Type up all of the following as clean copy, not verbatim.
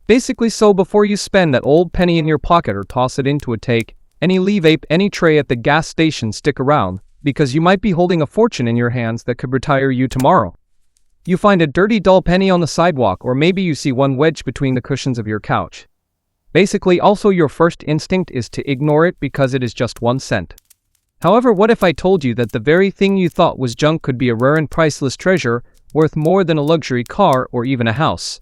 Basically, so before you spend that old penny in your pocket or toss it into a take any leave any tray at the gas station, stick around, because you might be holding a fortune in your hands that could retire you tomorrow. You find a dirty dull penny on the sidewalk, or maybe you see one wedged between the cushions of your couch. Basically, also your first instinct is to ignore it because it is just 1 cent. However, what if I told you that the very thing you thought was junk could be a rare and priceless treasure worth more than a luxury car or even a house?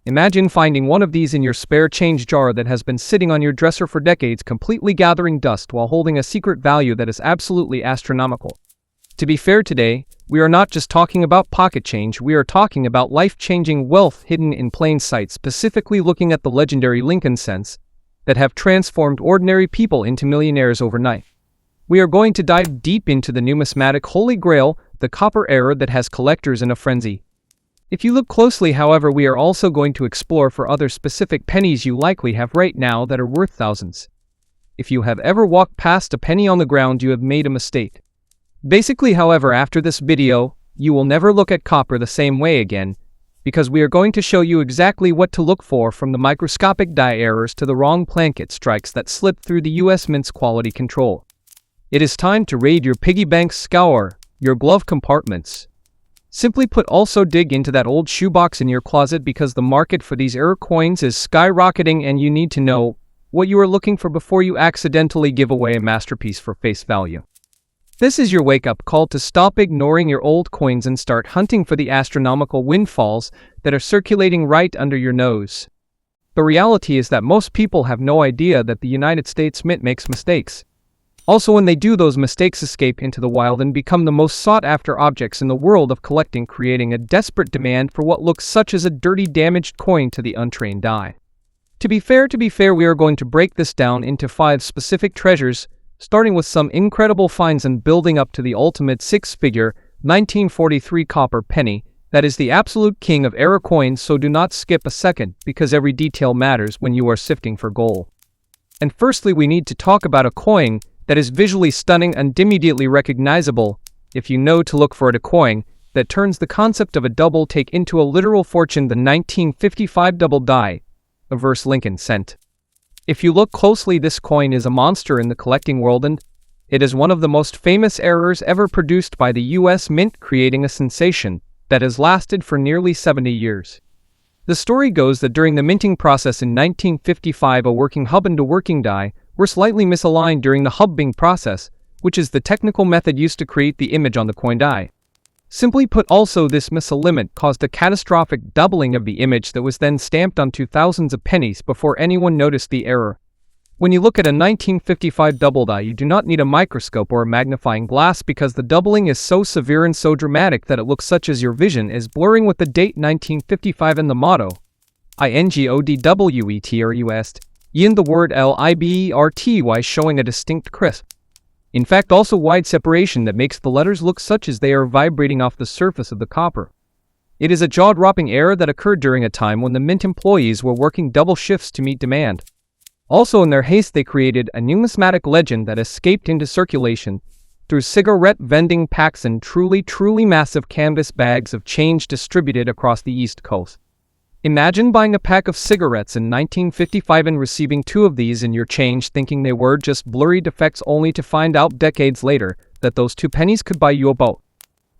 Imagine finding one of these in your spare change jar that has been sitting on your dresser for decades, completely gathering dust while holding a secret value that is absolutely astronomical. To be fair, today, we are not just talking about pocket change, we are talking about life-changing wealth hidden in plain sight, specifically looking at the legendary Lincoln cents that have transformed ordinary people into millionaires overnight. We are going to dive deep into the numismatic holy grail, the copper era that has collectors in a frenzy. If you look closely, however, we are also going to explore for other specific pennies you likely have right now that are worth thousands. If you have ever walked past a penny on the ground, you have made a mistake. Basically, however, after this video, you will never look at copper the same way again, because we are going to show you exactly what to look for, from the microscopic die errors to the wrong blanket strikes that slip through the US Mint's quality control. It is time to raid your piggy banks, scour your glove compartments. Simply put, also dig into that old shoebox in your closet, because the market for these error coins is skyrocketing and you need to know what you are looking for before you accidentally give away a masterpiece for face value. This is your wake-up call to stop ignoring your old coins and start hunting for the astronomical windfalls that are circulating right under your nose. The reality is that most people have no idea that the United States Mint makes mistakes. Also, when they do, those mistakes escape into the wild and become the most sought-after objects in the world of collecting, creating a desperate demand for what looks such as a dirty, damaged coin to the untrained eye. To be fair, we are going to break this down into 5 specific treasures, starting with some incredible finds and building up to the ultimate 6-figure 1943 copper penny that is the absolute king of error coins. So do not skip a second, because every detail matters when you are sifting for gold. And firstly, we need to talk about a coin that is visually stunning and immediately recognizable if you know to look for it, a coin that turns the concept of a double take into a literal fortune, the 1955 double die reverse Lincoln cent. If you look closely, this coin is a monster in the collecting world, and it is one of the most famous errors ever produced by the US Mint, creating a sensation that has lasted for nearly 70 years. The story goes that during the minting process in 1955, a working hub and a working die were slightly misaligned during the hubbing process, which is the technical method used to create the image on the coin die. Simply put, also, this misalignment caused a catastrophic doubling of the image that was then stamped onto thousands of pennies before anyone noticed the error. When you look at a 1955 double die, you do not need a microscope or a magnifying glass, because the doubling is so severe and so dramatic that it looks such as your vision is blurring with the date 1955 and the motto INGODWETRUS, in the word LIBERTY, showing a distinct crisp. In fact, also wide separation that makes the letters look such as they are vibrating off the surface of the copper. It is a jaw-dropping error that occurred during a time when the Mint employees were working double shifts to meet demand. Also, in their haste, they created a numismatic legend that escaped into circulation through cigarette vending packs and truly massive canvas bags of change distributed across the East Coast. Imagine buying a pack of cigarettes in 1955 and receiving 2 of these in your change, thinking they were just blurry defects, only to find out decades later that those 2 pennies could buy you a boat.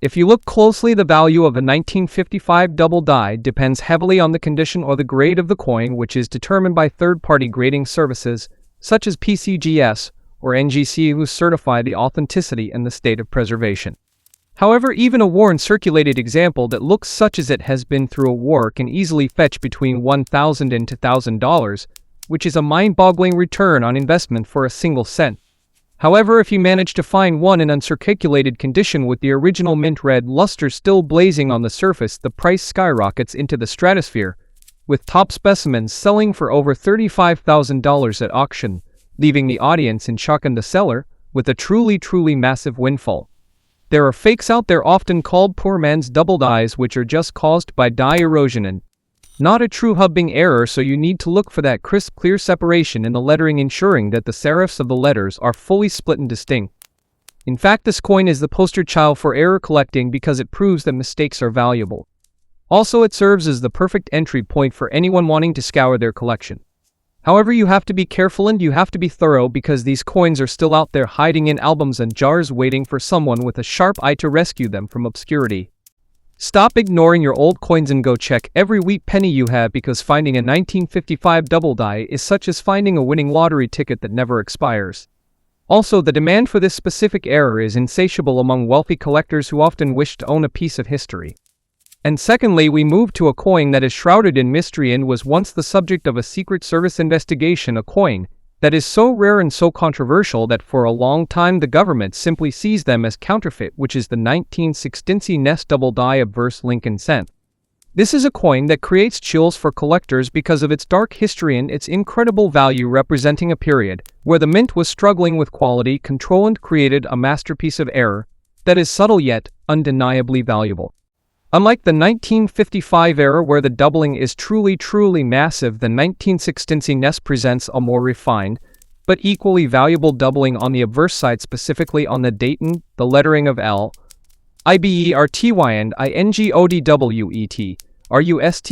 If you look closely, the value of a 1955 double die depends heavily on the condition or the grade of the coin, which is determined by third-party grading services such as PCGS or NGC, who certify the authenticity and the state of preservation. However, even a worn circulated example that looks such as it has been through a war can easily fetch between $1,000 and $2,000, which is a mind-boggling return on investment for a single cent. However, if you manage to find one in uncirculated condition with the original mint red luster still blazing on the surface, the price skyrockets into the stratosphere, with top specimens selling for over $35,000 at auction, leaving the audience in shock and the seller with a truly massive windfall. There are fakes out there, often called poor man's double dies, which are just caused by die erosion and not a true hubbing error, so you need to look for that crisp, clear separation in the lettering, ensuring that the serifs of the letters are fully split and distinct. In fact, this coin is the poster child for error collecting because it proves that mistakes are valuable. Also, it serves as the perfect entry point for anyone wanting to scour their collection. However, you have to be careful and you have to be thorough because these coins are still out there hiding in albums and jars waiting for someone with a sharp eye to rescue them from obscurity. Stop ignoring your old coins and go check every wheat penny you have, because finding a 1955 double die is such as finding a winning lottery ticket that never expires. Also, the demand for this specific era is insatiable among wealthy collectors who often wish to own a piece of history. And secondly, we move to a coin that is shrouded in mystery and was once the subject of a Secret Service investigation, a coin that is so rare and so controversial that for a long time the government simply sees them as counterfeit, which is the 1960 Ness double die of verse Lincoln cent. This is a coin that creates chills for collectors because of its dark history and its incredible value, representing a period where the mint was struggling with quality control and created a masterpiece of error that is subtle yet undeniably valuable. Unlike the 1955 era where the doubling is truly massive, the 1960 Ness presents a more refined, but equally valuable doubling on the obverse side, specifically on the datum, the lettering of L, IBERTY and INGODWET,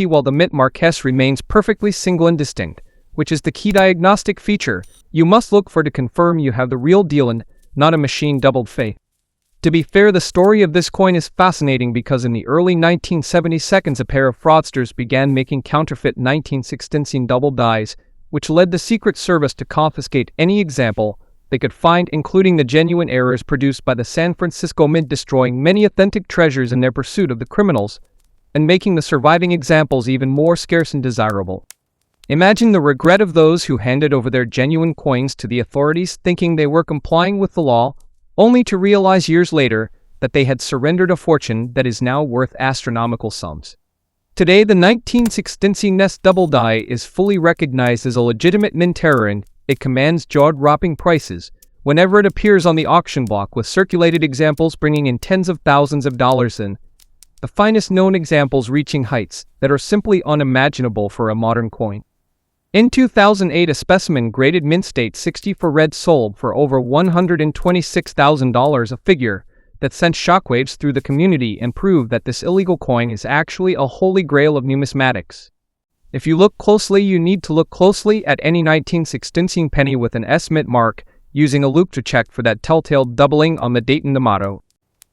while the mint mark S remains perfectly single and distinct, which is the key diagnostic feature you must look for to confirm you have the real deal and not a machine doubled fake. To be fair, the story of this coin is fascinating because in the early 1970s, a pair of fraudsters began making counterfeit 1916 double dies, which led the Secret Service to confiscate any example they could find, including the genuine errors produced by the San Francisco Mint, destroying many authentic treasures in their pursuit of the criminals, and making the surviving examples even more scarce and desirable. Imagine the regret of those who handed over their genuine coins to the authorities thinking they were complying with the law, only to realize years later that they had surrendered a fortune that is now worth astronomical sums. Today, the 1960 Ness double die is fully recognized as a legitimate mint error and it commands jaw-dropping prices whenever it appears on the auction block, with circulated examples bringing in tens of thousands of dollars and the finest known examples reaching heights that are simply unimaginable for a modern coin. In 2008, a specimen graded mint state 60 for red sold for over $126,000, a figure that sent shockwaves through the community and proved that this illegal coin is actually a holy grail of numismatics. If you look closely, you need to look closely at any 1916 penny with an S mint mark, using a loupe to check for that telltale doubling on the date and the motto.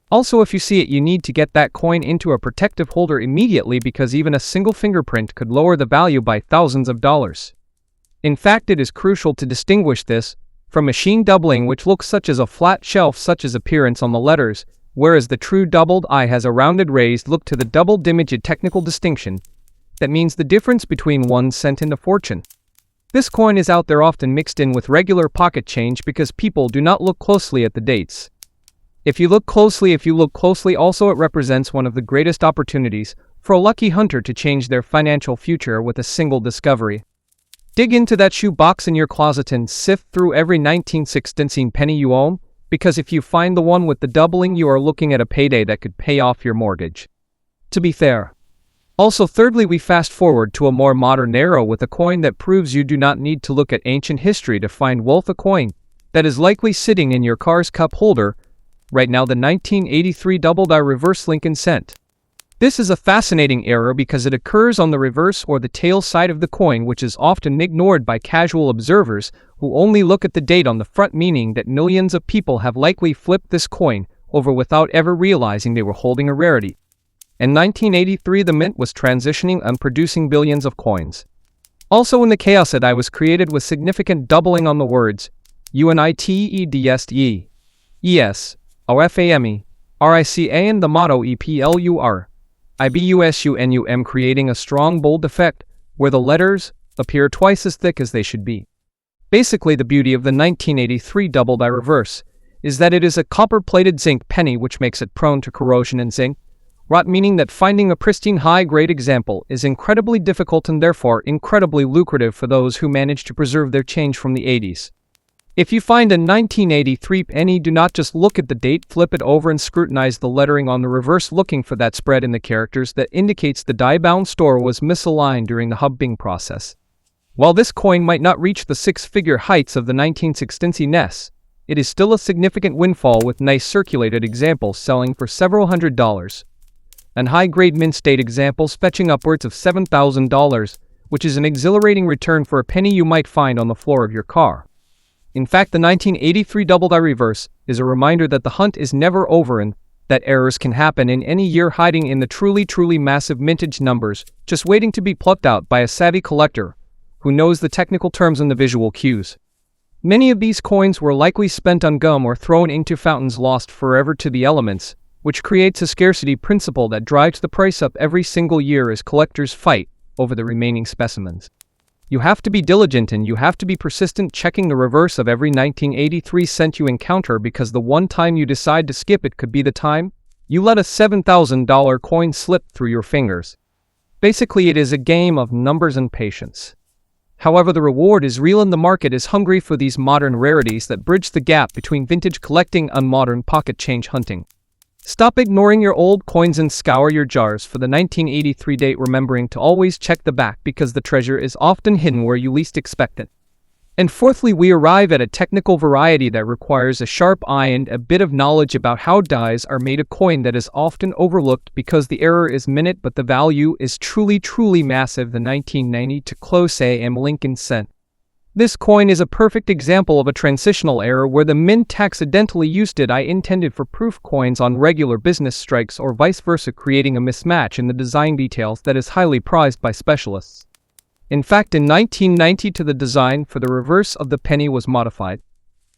Also, if you see it, you need to get that coin into a protective holder immediately, because even a single fingerprint could lower the value by thousands of dollars. In fact, it is crucial to distinguish this from machine doubling, which looks such as a flat shelf such as appearance on the letters, whereas the true doubled eye has a rounded raised look. To the doubled image, a technical distinction that means the difference between 1 cent and a fortune. This coin is out there often mixed in with regular pocket change because people do not look closely at the dates. If you look closely, also it represents one of the greatest opportunities for a lucky hunter to change their financial future with a single discovery. Dig into that shoe box in your closet and sift through every 1916 penny you own, because if you find the one with the doubling, you are looking at a payday that could pay off your mortgage. To be fair. Also, thirdly, we fast forward to a more modern era with a coin that proves you do not need to look at ancient history to find wealth, a coin that is likely sitting in your car's cup holder right now, the 1983 double die reverse Lincoln cent. This is a fascinating error because it occurs on the reverse or the tail side of the coin, which is often ignored by casual observers who only look at the date on the front, meaning that millions of people have likely flipped this coin over without ever realizing they were holding a rarity. In 1983, the mint was transitioning and producing billions of coins. Also, in the chaos, that I was created with significant doubling on the words UNITEDSTE, ES, OFAME, RICA and the motto EPLUR, IBUSUNUM, creating a strong bold effect where the letters appear twice as thick as they should be. Basically, the beauty of the 1983 double die reverse is that it is a copper-plated zinc penny, which makes it prone to corrosion and zinc rot, meaning that finding a pristine high-grade example is incredibly difficult and therefore incredibly lucrative for those who manage to preserve their change from the 80s. If you find a 1983 penny, do not just look at the date, flip it over and scrutinize the lettering on the reverse, looking for that spread in the characters that indicates the die-bound store was misaligned during the hubbing process. While this coin might not reach the six-figure heights of the 1916 Ness, it is still a significant windfall, with nice circulated examples selling for several $100s. and high-grade mint-state examples fetching upwards of $7,000, which is an exhilarating return for a penny you might find on the floor of your car. In fact, the 1983 double die reverse is a reminder that the hunt is never over and that errors can happen in any year, hiding in the truly massive mintage numbers, just waiting to be plucked out by a savvy collector who knows the technical terms and the visual cues. Many of these coins were likely spent on gum or thrown into fountains lost forever to the elements, which creates a scarcity principle that drives the price up every single year as collectors fight over the remaining specimens. You have to be diligent and you have to be persistent, checking the reverse of every 1983 cent you encounter, because the one time you decide to skip it could be the time you let a $7,000 coin slip through your fingers. Basically, it is a game of numbers and patience. However, the reward is real and the market is hungry for these modern rarities that bridge the gap between vintage collecting and modern pocket change hunting. Stop ignoring your old coins and scour your jars for the 1983 date, remembering to always check the back because the treasure is often hidden where you least expect it. And fourthly, we arrive at a technical variety that requires a sharp eye and a bit of knowledge about how dies are made, a coin that is often overlooked because the error is minute but the value is truly massive, the 1990 to close AM Lincoln cent. This coin is a perfect example of a transitional error where the mint accidentally used it I intended for proof coins on regular business strikes or vice versa, creating a mismatch in the design details that is highly prized by specialists. In fact, in 1990 the design for the reverse of the penny was modified.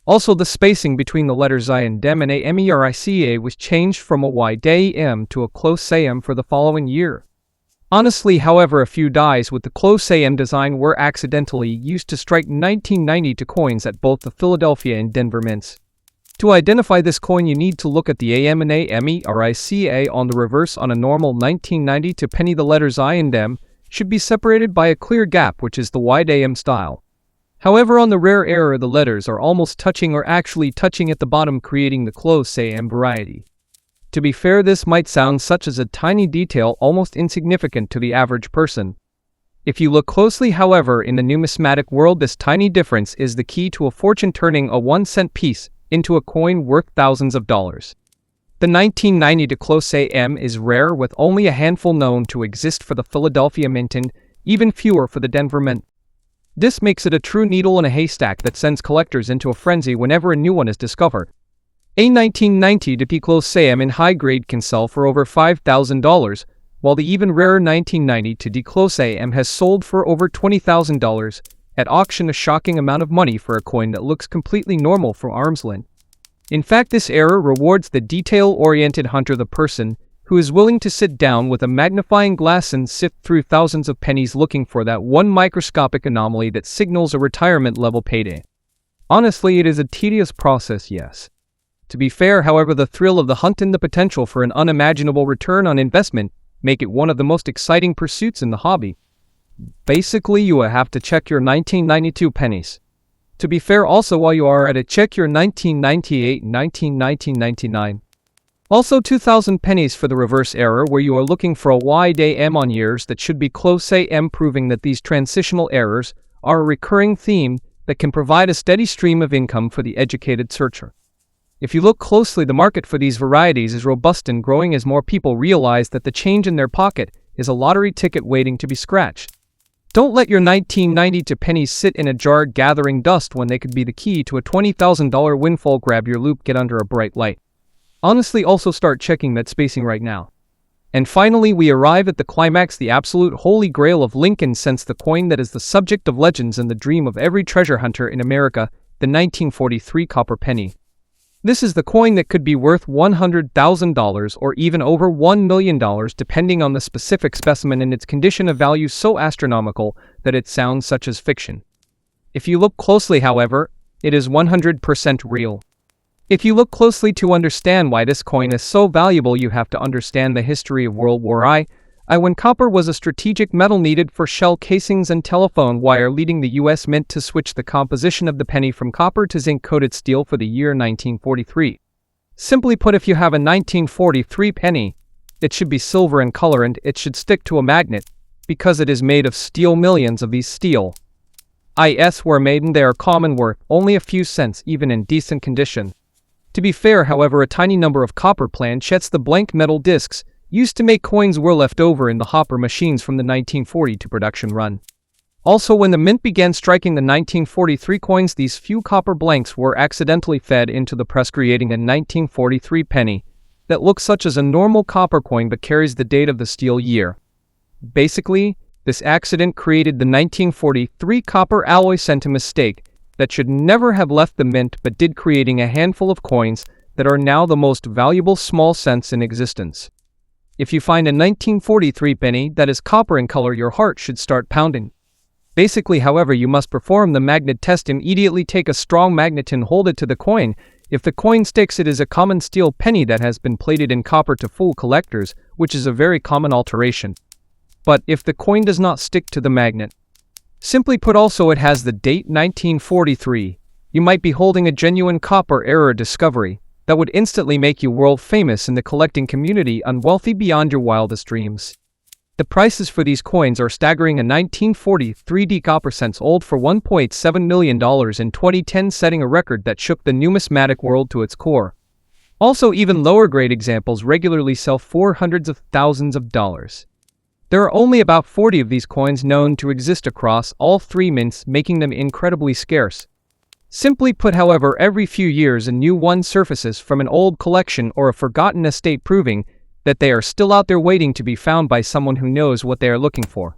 Also, the spacing between the letters I and dem and AMERICA was changed from a wide AM to a close AM for the following year. Honestly, however, a few dies with the close AM design were accidentally used to strike 1990 to coins at both the Philadelphia and Denver mints. To identify this coin, you need to look at the AM and AMERICA on the reverse. On a normal 1990 to penny, the letters I and dem should be separated by a clear gap, which is the wide AM style. However, on the rare error, the letters are almost touching or actually touching at the bottom, creating the close AM variety. To be fair, this might sound such as a tiny detail, almost insignificant to the average person. If you look closely, however, in the numismatic world, this tiny difference is the key to a fortune, turning a 1-cent piece into a coin worth thousands of dollars. The 1990 to close AM is rare, with only a handful known to exist for the Philadelphia mint and even fewer for the Denver mint. This makes it a true needle in a haystack that sends collectors into a frenzy whenever a new one is discovered. A 1990 to P close AM in high grade can sell for over $5,000, while the even rarer 1990 to D close AM has sold for over $20,000 at auction, a shocking amount of money for a coin that looks completely normal from arm's length. In fact, this error rewards the detail-oriented hunter, the person who is willing to sit down with a magnifying glass and sift through thousands of pennies looking for that one microscopic anomaly that signals a retirement-level payday. Honestly, it is a tedious process, yes. To be fair, however, the thrill of the hunt and the potential for an unimaginable return on investment make it one of the most exciting pursuits in the hobby. Basically, you have to check your 1992 pennies. To be fair, also, while you are at it, check your 1998, 1999. Also 2000 pennies for the reverse error, where you are looking for a wide AM on years that should be close AM, proving that these transitional errors are a recurring theme that can provide a steady stream of income for the educated searcher. If you look closely, the market for these varieties is robust and growing as more people realize that the change in their pocket is a lottery ticket waiting to be scratched. Don't let your 1990 to pennies sit in a jar gathering dust when they could be the key to a $20,000 windfall. Grab your loop, get under a bright light. Honestly, also start checking that spacing right now. And finally, we arrive at the climax, the absolute holy grail of Lincoln cents, the coin that is the subject of legends and the dream of every treasure hunter in America, the 1943 copper penny. This is the coin that could be worth $100,000 or even over $1 million, depending on the specific specimen and its condition, of value so astronomical that it sounds such as fiction. If you look closely, however, it is 100% real. If you look closely to understand why this coin is so valuable, you have to understand the history of World War I, when copper was a strategic metal needed for shell casings and telephone wire, leading the U.S. Mint to switch the composition of the penny from copper to zinc-coated steel for the year 1943. Simply put, if you have a 1943 penny, it should be silver in color and it should stick to a magnet, because it is made of steel. Millions of these steel IS were made and they are common, worth only a few cents even in decent condition. To be fair, however, a tiny number of copper planchets, the blank metal discs, used to make coins were left over in the hopper machines from the 1942 production run. Also, when the mint began striking the 1943 coins, these few copper blanks were accidentally fed into the press, creating a 1943 penny that looks such as a normal copper coin but carries the date of the steel year. Basically, this accident created the 1943 copper alloy cent, a mistake that should never have left the mint but did, creating a handful of coins that are now the most valuable small cents in existence. If you find a 1943 penny that is copper in color, your heart should start pounding. Basically, however, you must perform the magnet test. Immediately take a strong magnet and hold it to the coin. If the coin sticks, it is a common steel penny that has been plated in copper to fool collectors, which is a very common alteration. But if the coin does not stick to the magnet, simply put, also it has the date 1943, you might be holding a genuine copper error discovery that would instantly make you world famous in the collecting community and wealthy beyond your wildest dreams. The prices for these coins are staggering. A 1940 3D copper cents old for $1.7 million in 2010, setting a record that shook the numismatic world to its core. Also, even lower grade examples regularly sell for hundreds of thousands of dollars. There are only about 40 of these coins known to exist across all three mints, making them incredibly scarce. Simply put, however, every few years a new one surfaces from an old collection or a forgotten estate, proving that they are still out there waiting to be found by someone who knows what they are looking for.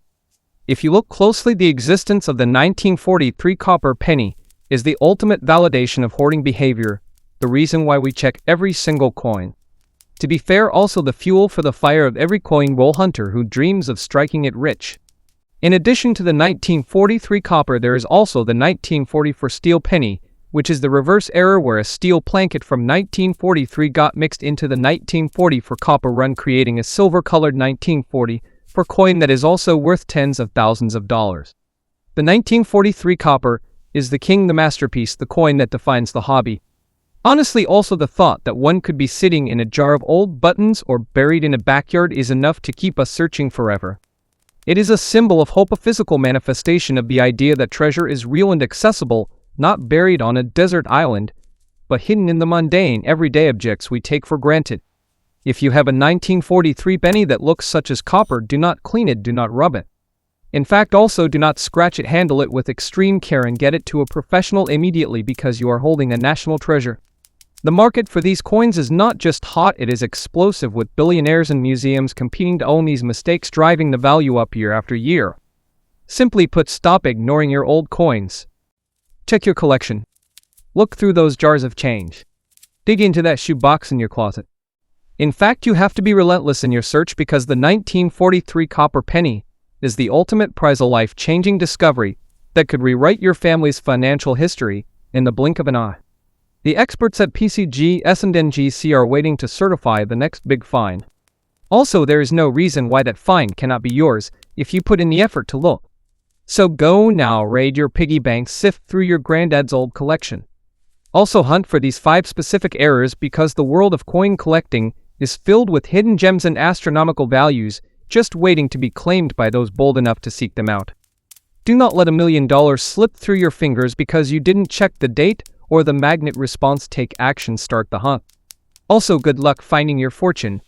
If you look closely, the existence of the 1943 copper penny is the ultimate validation of hoarding behavior, the reason why we check every single coin. To be fair, also the fuel for the fire of every coin roll hunter who dreams of striking it rich. In addition to the 1943 copper, there is also the 1944 steel penny, which is the reverse error, where a steel plankette from 1943 got mixed into the 1944 copper run, creating a silver-colored 1944 coin that is also worth tens of thousands of dollars. The 1943 copper is the king, the masterpiece, the coin that defines the hobby. Honestly, also the thought that one could be sitting in a jar of old buttons or buried in a backyard is enough to keep us searching forever. It is a symbol of hope, a physical manifestation of the idea that treasure is real and accessible, not buried on a desert island, but hidden in the mundane, everyday objects we take for granted. If you have a 1943 penny that looks such as copper, do not clean it, do not rub it. In fact, also do not scratch it, handle it with extreme care and get it to a professional immediately, because you are holding a national treasure. The market for these coins is not just hot, it is explosive, with billionaires and museums competing to own these mistakes, driving the value up year after year. Simply put, stop ignoring your old coins. Check your collection. Look through those jars of change. Dig into that shoebox in your closet. In fact, you have to be relentless in your search, because the 1943 copper penny is the ultimate prize, a life-changing discovery that could rewrite your family's financial history in the blink of an eye. The experts at PCG S&NGC are waiting to certify the next big find. Also, there is no reason why that find cannot be yours if you put in the effort to look. So go now, raid your piggy bank, sift through your granddad's old collection. Also hunt for these 5 specific errors, because the world of coin collecting is filled with hidden gems and astronomical values just waiting to be claimed by those bold enough to seek them out. Do not let $1 million slip through your fingers because you didn't check the date or the magnet response. Take action, start the hunt. Also, good luck finding your fortune.